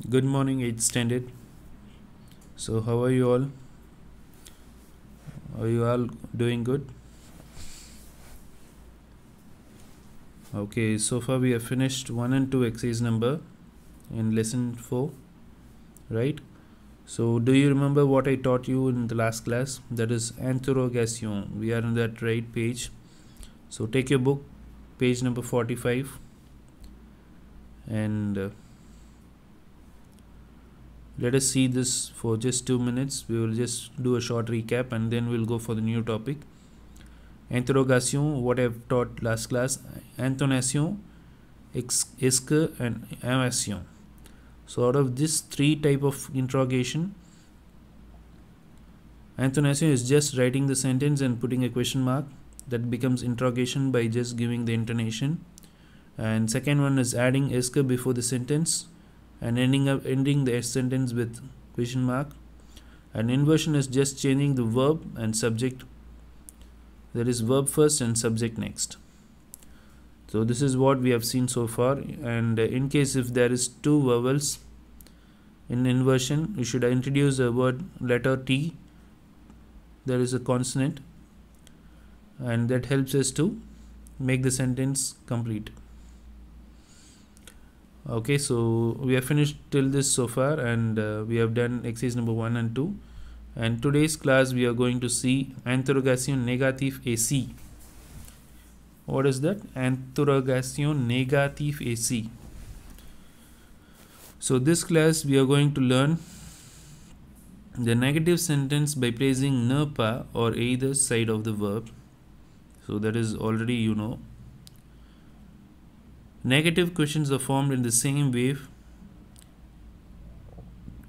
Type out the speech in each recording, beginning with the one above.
Good morning, 8th standard. So, how are you all? Are you all doing good? Okay, so far we have finished 1 and 2 exercise number in lesson 4, right? So, do you remember what I taught you in the last class? That is interrogation. We are on that right page. So, take your book, page number 45, and let us see this for just 2 minutes. We will just do a short recap and then we'll go for the new topic. Interrogation, what I've taught last class, intonation, est-ce que, and inversion. So out of this three type of interrogation, intonation is just writing the sentence and putting a question mark. That becomes interrogation by just giving the intonation. And second one is adding est-ce que before the sentence and ending the sentence with question mark. And inversion is just changing the verb and subject. There is verb first and subject next. So this is what we have seen so far, and in case if there is two vowels in inversion, you should introduce a word letter T. There is a consonant, and that helps us to make the sentence complete. Okay, so we have finished till this so far, and we have done exercise number 1 and 2. And today's class we are going to see interrogation négatif AC. What is that? Interrogation négatif AC. So this class we are going to learn the negative sentence by placing ne pas or either side of the verb. So that is already you know. Negative questions are formed in the same way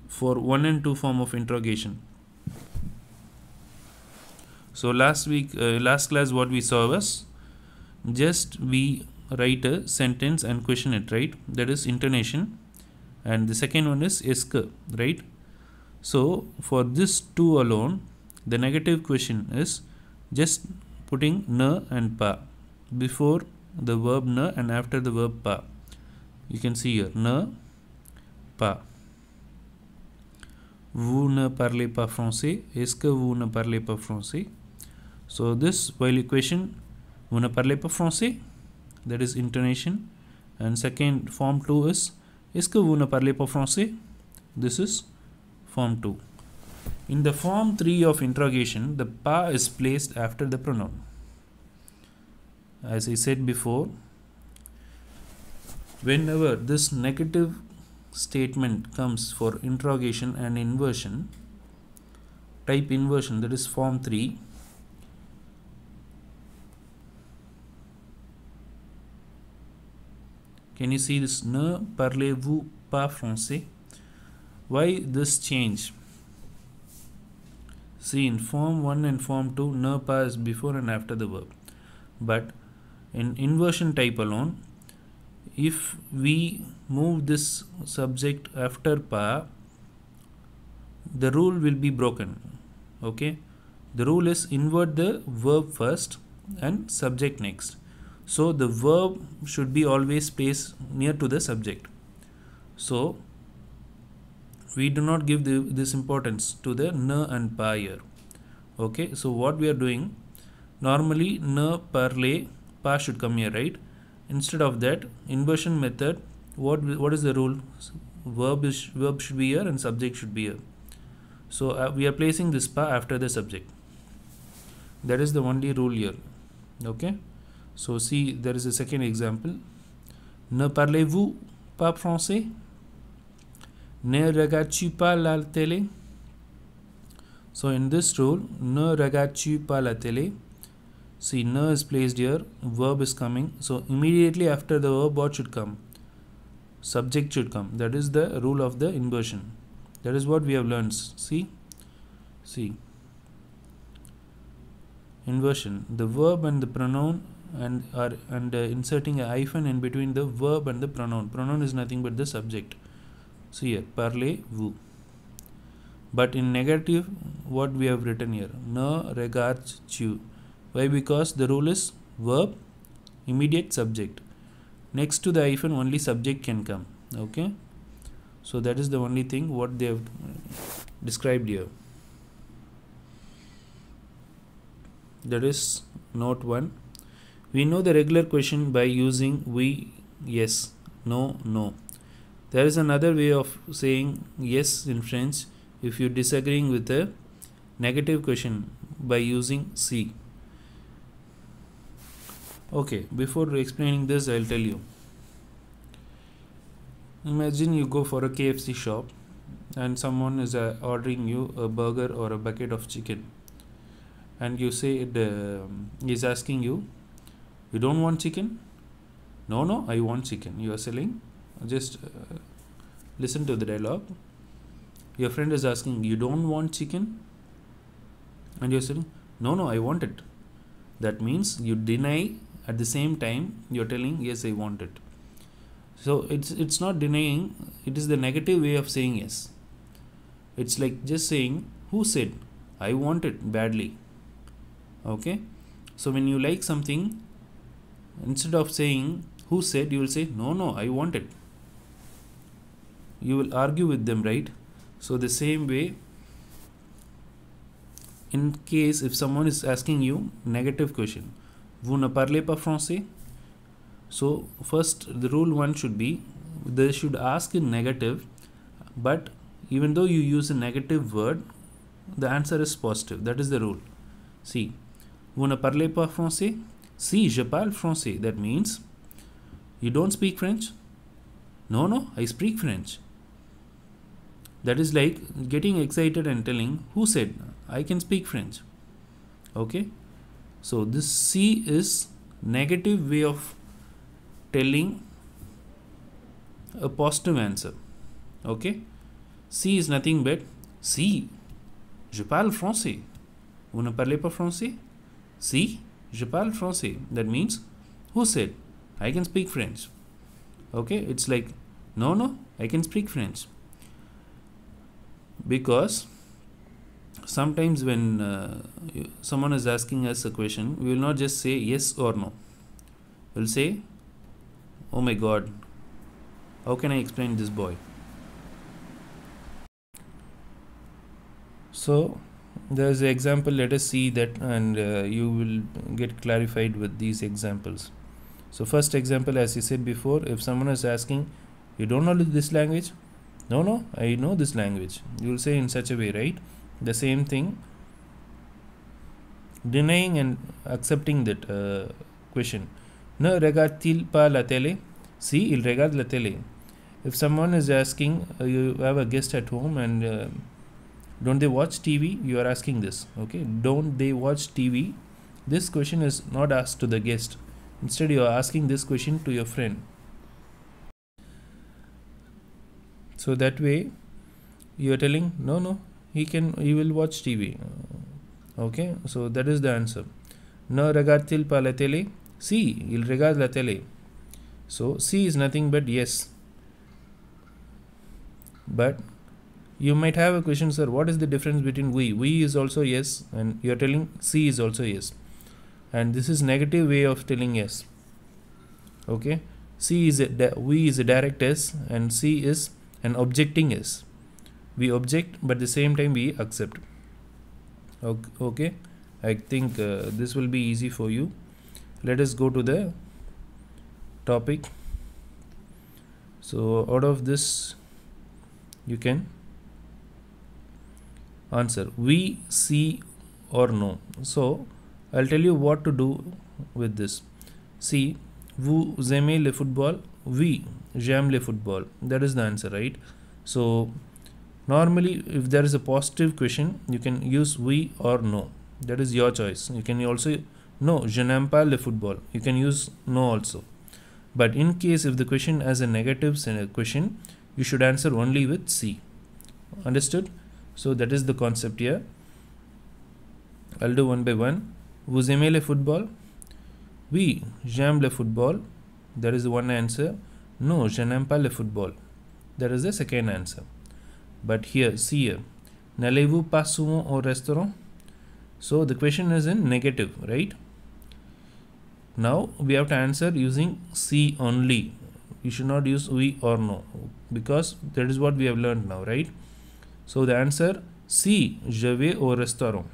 for 1 and 2 form of interrogation. So last class what we saw was just we write a sentence and question it, right? That is intonation. And the second one is est-ce que, right? So for this two alone, the negative question is just putting ne and pas before the verb ne and after the verb pas. You can see here ne, pas. Vous ne parlez pas français. Est-ce que vous ne parlez pas français? So this while you question vous ne parlez pas français, that is intonation. And second form 2 is est-ce que vous ne parlez pas français? This is form 2. In the form 3 of interrogation, the pas is placed after the pronoun. As I said before, whenever this negative statement comes for interrogation and inversion, type inversion, that is form 3, can you see this? Ne parlez-vous pas français? Why this change? See, in form 1 and form 2, ne pas is before and after the verb. But in inversion type alone, if we move this subject after pas, the rule will be broken. Okay? The rule is invert the verb first and subject next. So the verb should be always placed near to the subject. So we do not give this importance to the ne and pas here. Okay, so what we are doing, normally ne parle, pas should come here, right? Instead of that, inversion method, what is the rule? Verb should be here and subject should be here. So we are placing this pas after the subject. That is the only rule here. Okay. So see, there is a second example. Ne parlez-vous pas français? Ne regardes-tu pas la télé? So in this rule, ne regardes-tu pas la télé? See, ne is placed here, verb is coming. So immediately after the verb, what should come? Subject should come. That is the rule of the inversion. That is what we have learned. See? Inversion. The verb and the pronoun and inserting a hyphen in between the verb and the pronoun. Pronoun is nothing but the subject. See here, parlez-vous. But in negative, what we have written here? Ne regardes-tu. Why? Because the rule is verb, immediate subject. Next to the hyphen, only subject can come. Okay. So that is the only thing what they have described here. That is note 1. We know the regular question by using we, yes, no, no. There is another way of saying yes in French if you're disagreeing with a negative question by using si. Okay, before explaining this, I'll tell you. Imagine you go for a KFC shop and someone is ordering you a burger or a bucket of chicken, and you say he's asking you, you don't want chicken? No, no, I want chicken. You are selling. Just listen to the dialogue. Your friend is asking, you don't want chicken? And you're saying, no, no, I want it. That means you deny. At the same time, you're telling, yes, I want it. So it's not denying. It is the negative way of saying yes. It's like just saying, who said I want it badly? Okay. So when you like something, instead of saying who said, you will say, no, no, I want it. You will argue with them, right? So the same way, in case if someone is asking you negative question, vous ne parlez pas français? So first, the rule 1 should be, they should ask in negative, but even though you use a negative word, the answer is positive. That is the rule. See, vous ne parlez pas français? Si, je parle français. That means, you don't speak French? No, no, I speak French. That is like getting excited and telling, who said I can speak French? Okay. So this si is negative way of telling a positive answer. Okay. Si is nothing but, si, je parle français. Vous ne parlez pas français? Si, je parle français. That means, who said I can speak French? Okay. It's like, no, no, I can speak French. Because sometimes when someone is asking us a question, we will not just say yes or no. We will say, oh my God, how can I explain this boy? So there is an example. Let us see that, and you will get clarified with these examples. So first example, as I said before, if someone is asking, you don't know this language? No, no, I know this language. You will say in such a way, right? The same thing, denying and accepting that question. Ne regarde-t-il pas la télé? Si, il regarde la télé. If someone is asking, you have a guest at home and don't they watch TV? You are asking this. Okay, don't they watch TV? This question is not asked to the guest. Instead, you are asking this question to your friend. So that way, you are telling, no, no, he will watch TV. Okay, so that is the answer. Ne regarde-t-il pas la télé? Si, il regarde la télé. So si is nothing but yes. But you might have a question, sir, what is the difference between we? We is also yes, and you are telling si is also yes. And this is negative way of telling yes. Okay, we is a direct yes, and si is an objecting yes. We object, but at the same time we accept. Okay, I think this will be easy for you. Let us go to the topic. So out of this, you can answer we, see, or no. So I'll tell you what to do with this. See, vous aimez le football? Oui, j'aime le football. That is the answer, right? So normally, if there is a positive question, you can use oui or no. That is your choice. You can also, no, je n'aime pas le football. You can use no also. But in case if the question has a negative question, you should answer only with si. Understood? So that is the concept here. I'll do one by one. Vous aimez le football? Oui, j'aime le football. That is one answer. No, je n'aime pas le football. That is the second answer. But here, see here. N'allez-vous pas souvent au restaurant? So the question is in negative, right? Now we have to answer using si only. you should not use oui or no, because that is what we have learned now, right? So the answer, si je vais au restaurant.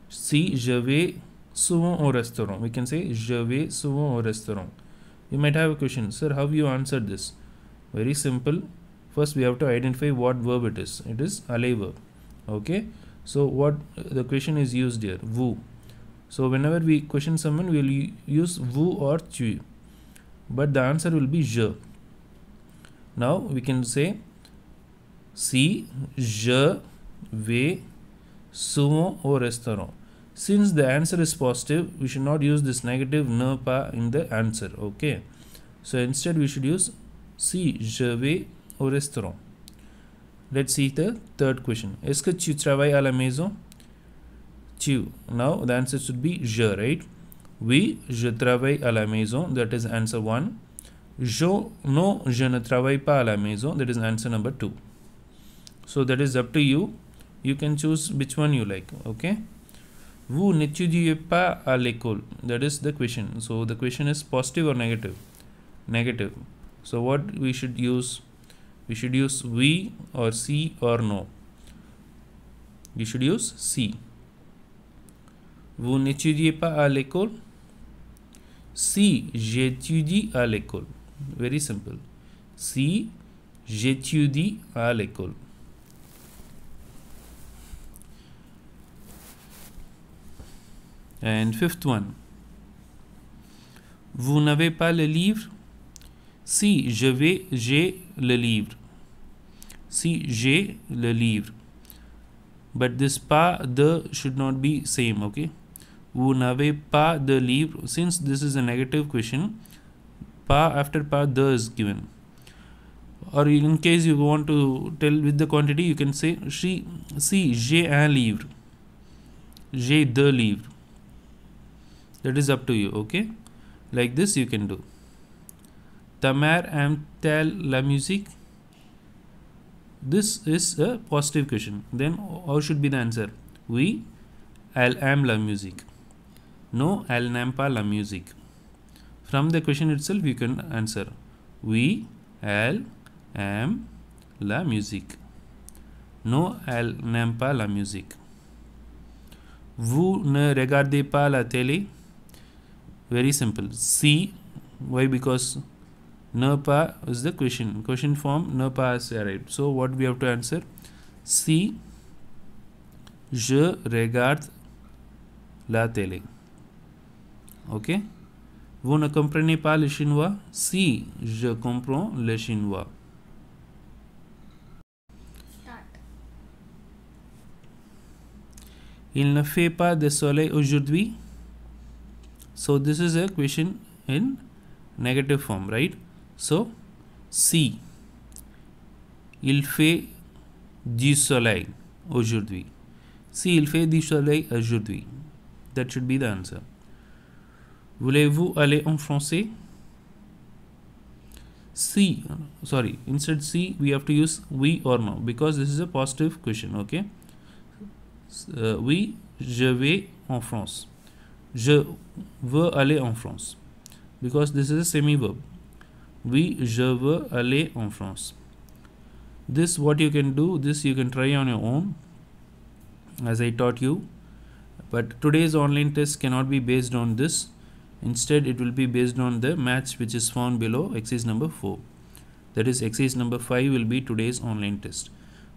Si je vais souvent au restaurant. We can say je vais souvent au restaurant. You might have a question, sir, how you answered this? Very simple. First we have to identify what verb it is. It is aller verb. Okay. So what the question is used here? Vous. So whenever we question someone, we will use vous or tu. But the answer will be je. Now we can say si je vais souvent au restaurant. Since the answer is positive, we should not use this negative ne pas in the answer. Okay. So instead we should use si je vais au restaurant. Let's see the third question. Est-ce que tu travailles à la maison? Tu. Now the answer should be je, right? Oui, je travaille à la maison. That is answer 1. Non, je ne travaille pas à la maison. That is answer number 2. So that is up to you. You can choose which one you like. Okay. Vous n'étudiez pas à l'école. That is the question. So the question is positive or negative? Negative. So what we should use? We should use oui or si or no. We should use si. Vous n'étudiez pas à l'école? Si j'étudie à l'école. Very simple. Si j'étudie à l'école. And fifth one. Vous n'avez pas le livre? Si j'ai le livre. Si j'ai le livre. But this pas de should not be same, okay? Vous n'avez pas de livre. Since this is a negative question, pas after pas de is given. Or in case you want to tell with the quantity, you can say si j'ai un livre. J'ai deux livres. That is up to you, okay? Like this you can do. Ta mère aime-t-elle la musique? This is a positive question. Then how should be the answer? Oui, elle aime la musique. No, elle n'aime pas la musique. From the question itself you can answer. Oui, elle aime la musique. No, elle n'aime pas la musique. Vous ne regardez pas la télé? Very simple. Si. Why? Because ne pas is the question. Question form ne pas is arrived. So what we have to answer? Si je regarde la télé. Okay. Vous ne comprenez pas le chinois? Si je comprends le chinois. Il ne fait pas de soleil aujourd'hui? So this is a question in negative form, right? So si il fait du soleil aujourd'hui. Si il fait du soleil aujourd'hui. That should be the answer. Voulez-vous aller en français? Si, sorry, instead si we have to use oui or no, because this is a positive question, okay? Oui, je vais en France. Je veux aller en France. Because this is a semi-verb. Oui, je veux aller en France. This what you can do, this you can try on your own as I taught you. But today's online test cannot be based on this. Instead, it will be based on the match which is found below exercise number 4. That is exercise number 5 will be today's online test.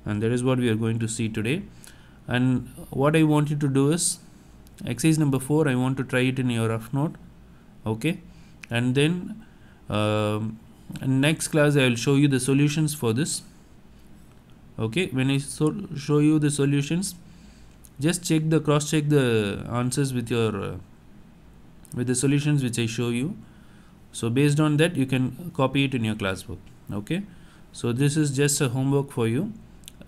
And that is what we are going to see today. And what I want you to do is exercise number 4, I want to try it in your rough note. Okay. And then next class I will show you the solutions for this. Okay. When I show you the solutions, just cross check the answers with your with the solutions which I show you. So based on that you can copy it in your class book. Okay. So this is just a homework for you.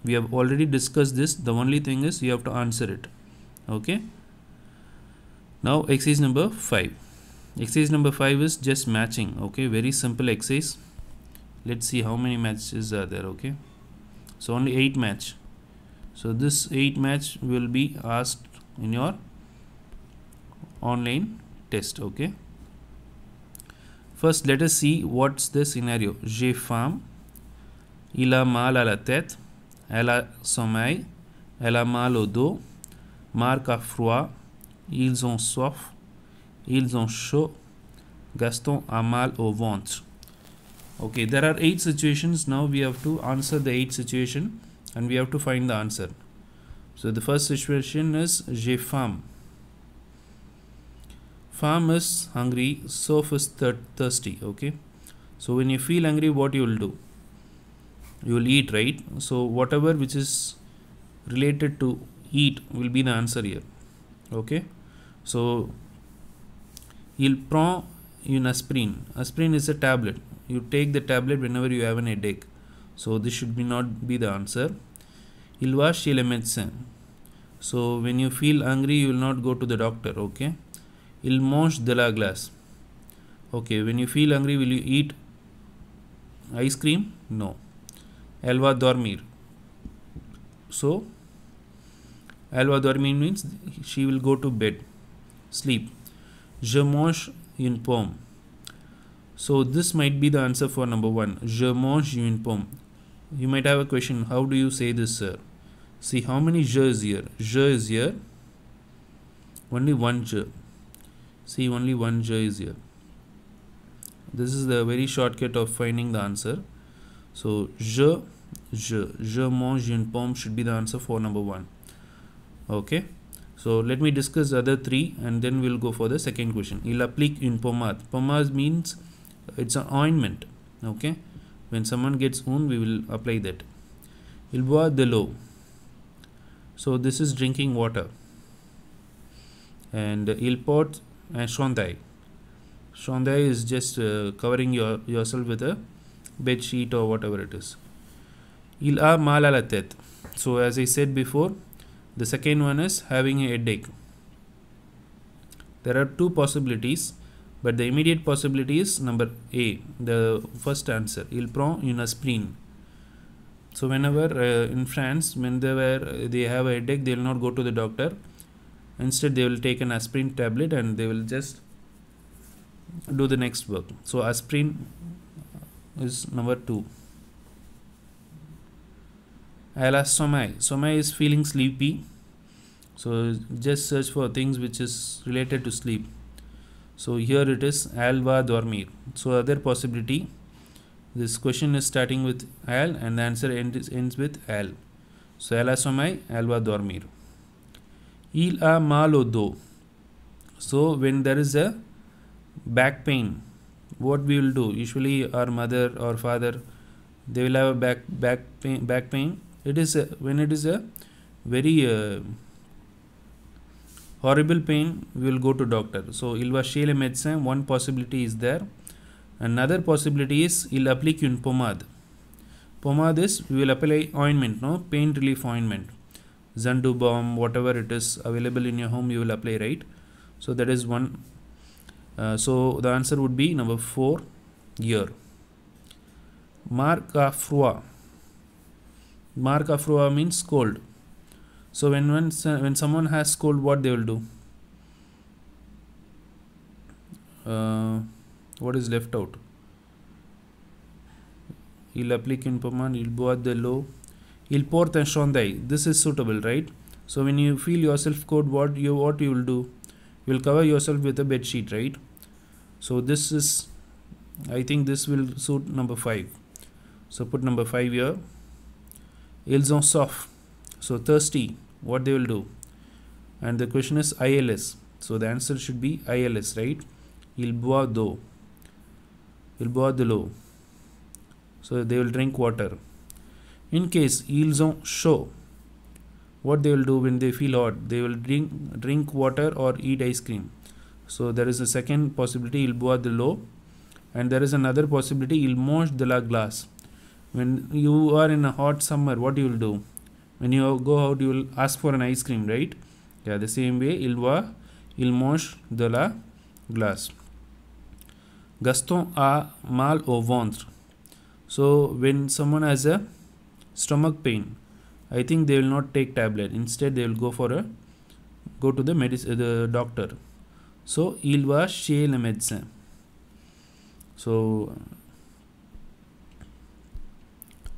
We have already discussed this. The only thing is you have to answer it. Okay. Now exercise number 5. Exercise number 5 is just matching. Okay. Very simple exercise. Let's see how many matches are there. Okay. So only 8 match. So this 8 match will be asked in your online test. Okay. First, let us see what's the scenario. J'ai faim. Il a mal à la tête. Elle a sommeil. Elle a mal au dos. Marc a froid. Ils ont soif. Ils ont chaud. Gaston a mal au ventre. Okay, there are 8 situations. Now we have to answer the 8 situation and we have to find the answer. So the first situation is j'ai faim. Faim is hungry, soif is thirsty. Okay, so when you feel hungry, what you will do? You will eat, right? So whatever which is related to eat will be the answer here. Okay, so il prend une aspirin. Aspirin is a tablet. You take the tablet whenever you have an headache. So this should not be the answer. Il va chez le médecin. So when you feel hungry, you will not go to the doctor. Okay. Il mange de la glace. Okay. When you feel hungry, will you eat ice cream? No. Elle va dormir. So elle va dormir means she will go to bed, sleep. Je mange une pomme. So this might be the answer for number 1. Je mange une pomme. You might have a question. How do you say this, sir? See how many je is here. Je is here. Only one je. See, only one je is here. This is the very shortcut of finding the answer. So je mange une pomme should be the answer for number 1. Okay. So let me discuss the other 3 and then we'll go for the second question. Il applique une pommade. Pommade means it's an ointment. Okay. When someone gets wound, we will apply that. Il boit de l'eau. So this is drinking water. And il porte un chandail. Chandail is just covering yourself with a bed sheet or whatever it is. Il a mal à la tête. So as I said before, the second one is having a headache. There are 2 possibilities, but the immediate possibility is number A, the first answer. Il prend une aspirine. So whenever in France, when they have a headache, they will not go to the doctor. Instead, they will take an aspirin tablet and they will just do the next work. So aspirin is number 2. Elle a sommeil. Sommeil is feeling sleepy. So just search for things which is related to sleep. So here it is, elle va dormir. So other possibility, this question is starting with elle and the answer ends with elle. So elle a sommeil, elle va dormir. Il a mal au dos. So when there is a back pain, what we will do? Usually our mother or father, they will have a back pain. It is when it is a very horrible pain, we will go to doctor. So il va chez le médecin. One possibility is there. Another possibility is il applique une pommade. Pommade is we will apply ointment, no, pain relief ointment. Zandu balm, whatever it is available in your home, you will apply, right? So that is one. So the answer would be number 4 here. Marc a froid. Marc a froid means cold. So when someone has cold, what they will do? What is left out? Il applique une pommade, il boit de l'eau, il porte un chandail. This is suitable, right? So when you feel yourself cold, what you will do? You will cover yourself with a bed sheet, right? So this is, I think this will suit number 5. So put number 5 here. Ils ont soif. So thirsty, what they will do? And the question is ILS. So the answer should be ILS, right? Il boit d'eau. Il boit de l'eau. So they will drink water. In case ils ont chaud, what they will do when they feel hot? They will drink water or eat ice cream. So there is a second possibility, il boit de l'eau. And there is another possibility, il mange de la glace. When you are in a hot summer, what you will do? When you go out, you will ask for an ice cream, right? Yeah, the same way, il mange de la glace. Gaston a mal au ventre. So when someone has a stomach pain, I think they will not take tablet. Instead, they will go to the doctor. So il va chez le médecin. So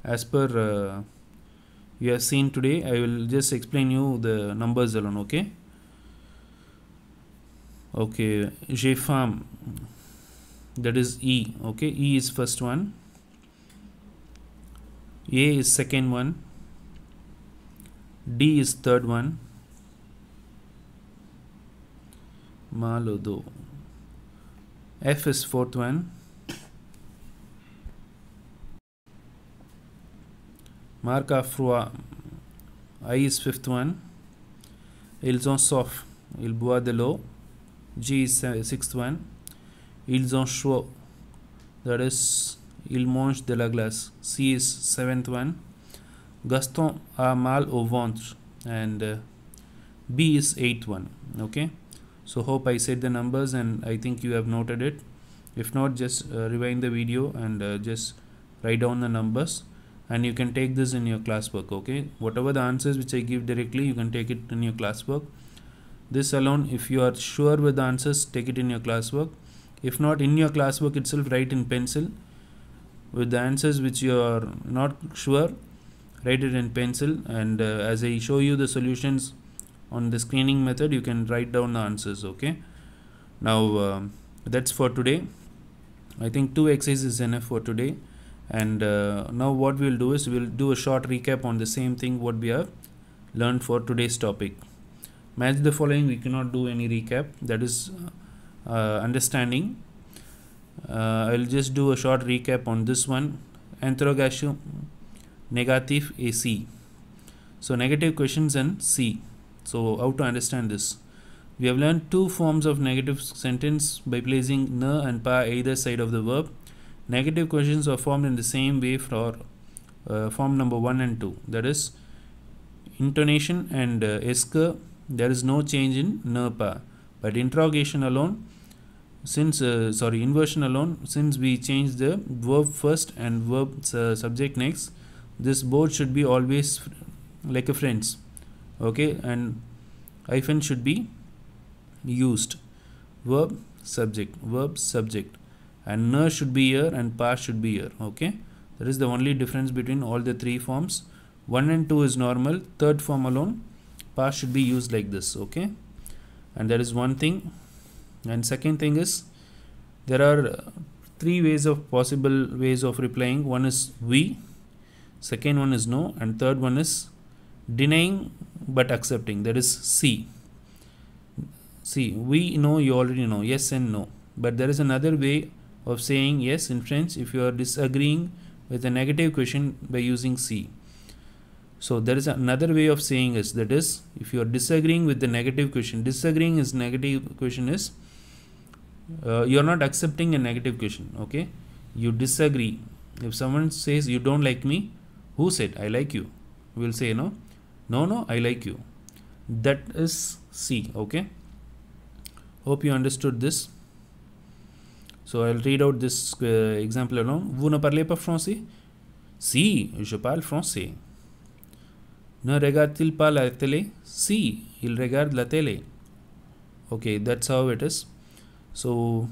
as per you have seen today, I will just explain you the numbers alone. Okay, j'ai femme, that is E. Okay, E is first one, A is second one, D is third one, malo do, F is fourth one, marque à froid, I is fifth one, ils ont soif, ils boivent de l'eau, G is sixth one, ils ont chaud, that is ils mangent de la glace, C is seventh one, Gaston a mal au ventre, and B is eighth one. Okay, so hope I said the numbers and I think you have noted it. If not, just rewind the video and just write down the numbers, and you can take this in your classwork. Okay, whatever the answers which I give directly, you can take it in your classwork. This alone, if you are sure with the answers, take it in your classwork. If not, in your classwork itself, write in pencil with the answers which you are not sure, write it in pencil, and as I show you the solutions on the screening method, you can write down the answers. Okay, now that's for today. I think 2 exercises is enough for today, and now what we'll do is we'll do a short recap on the same thing what we have learned for today's topic. Match the following, we cannot do any recap, that is understanding. I'll just do a short recap on this one. Interrogation negative AC. So negative questions and C. So how to understand this? We have learned 2 forms of negative sentence by placing ne and pas either side of the verb. Negative questions are formed in the same way for form number 1 and 2. That is intonation and est que there is no change in ne pas. But interrogation alone, since inversion alone, since we change the verb first and verb subject next, this both should be always like a friends. Okay, and hyphen should be used. Verb subject, and ne should be here and pas should be here. Okay, that is the only difference between all the 3 forms. 1 and 2 is normal, third form alone pas should be used like this. Okay, and that is one thing. And second thing is, there are 3 possible ways of replying. One is we, second one is no, and third one is denying but accepting, that is C. See, we know, you already know, yes and no. But there is another way of saying yes in French if you are disagreeing with a negative question by using C. So there is another way of saying is, that is, if you are disagreeing with the negative question, disagreeing is negative question is you are not accepting a negative question. Okay, you disagree. If someone says you don't like me, who said I like you? We will say no, I like you. That is C. Okay, hope you understood this. So I'll read out this example alone. Vous ne parlez pas français? Si, je parle français. Ne regarde-t-il pas la télé? Si, il regarde la télé. Okay, that's how it is. So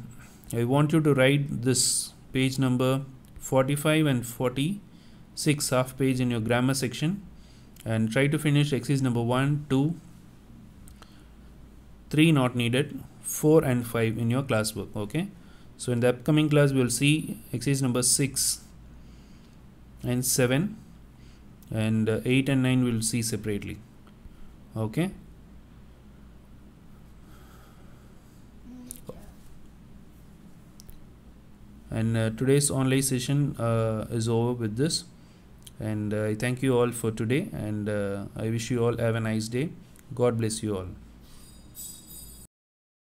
I want you to write this page number 45 and 46, half page, in your grammar section, and try to finish exercise number 1, 2, 3 not needed, 4 and 5 in your classwork. Okay, so in the upcoming class we will see exercise number 6 and 7, and 8 and 9 we will see separately. Okay, and today's online session is over with this, and I thank you all for today, and I wish you all have a nice day. God bless you all.